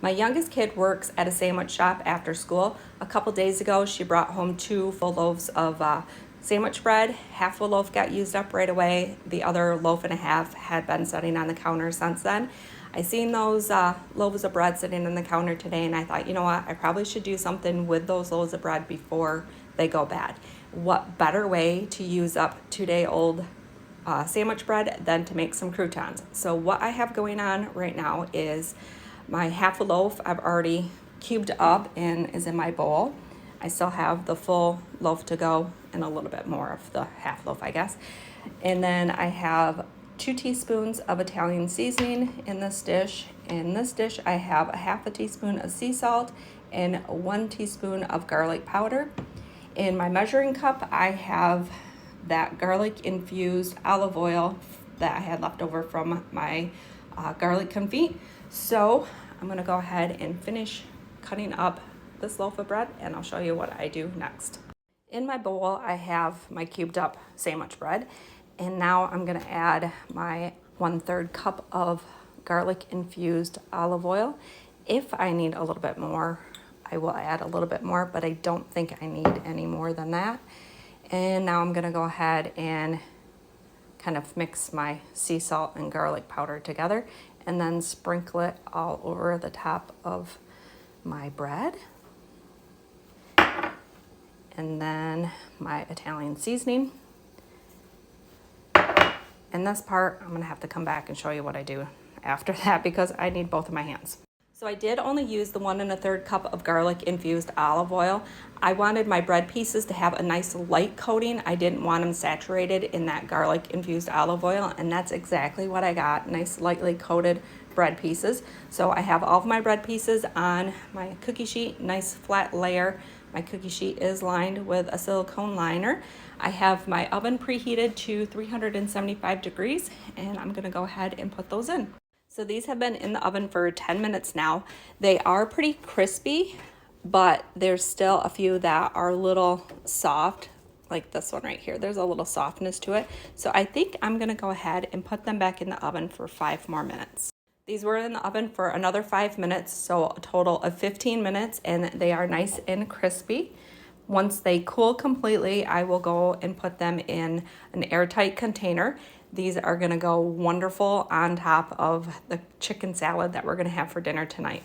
My youngest kid works at a sandwich shop after school. A couple days ago, she brought home 2 full loaves of sandwich bread. Half a loaf got used up right away. The other loaf and a half had been sitting on the counter since then. I seen those loaves of bread sitting on the counter today, and I thought, you know what, I probably should do something with those loaves of bread before they go bad. What better way to use up 2-day-old sandwich bread than to make some croutons? So what I have going on right now is my half a loaf I've already cubed up and is in my bowl. I still have the full loaf to go and a little bit more of the half loaf, I guess. And then I have 2 teaspoons of Italian seasoning in this dish. In this dish, I have a half a teaspoon of sea salt and 1 teaspoon of garlic powder. In my measuring cup, I have that garlic infused olive oil that I had left over from my garlic confit. So I'm gonna go ahead and finish cutting up this loaf of bread, and I'll show you what I do next. In my bowl, I have my cubed up sandwich bread, and now I'm gonna add my 1/3 cup of garlic infused olive oil. If I need a little bit more, I will add a little bit more, but I don't think I need any more than that. And now I'm gonna go ahead and kind of mix my sea salt and garlic powder together and then sprinkle it all over the top of my bread. And then my Italian seasoning. And this part, I'm gonna have to come back and show you what I do after that because I need both of my hands. So I did only use the 1 1/3 cup of garlic infused olive oil. I wanted my bread pieces to have a nice light coating. I didn't want them saturated in that garlic infused olive oil, and that's exactly what I got, nice lightly coated bread pieces. So I have all of my bread pieces on my cookie sheet, nice flat layer. My cookie sheet is lined with a silicone liner. I have my oven preheated to 375 degrees, and I'm gonna go ahead and put those in. So these have been in the oven for 10 minutes now. They are pretty crispy, but there's still a few that are a little soft, like this one right here. There's a little softness to it. So I think I'm gonna go ahead and put them back in the oven for 5 more minutes. These were in the oven for another 5 minutes, so a total of 15 minutes, and they are nice and crispy. Once they cool completely, I will go and put them in an airtight container. These are gonna go wonderful on top of the chicken salad that we're gonna have for dinner tonight.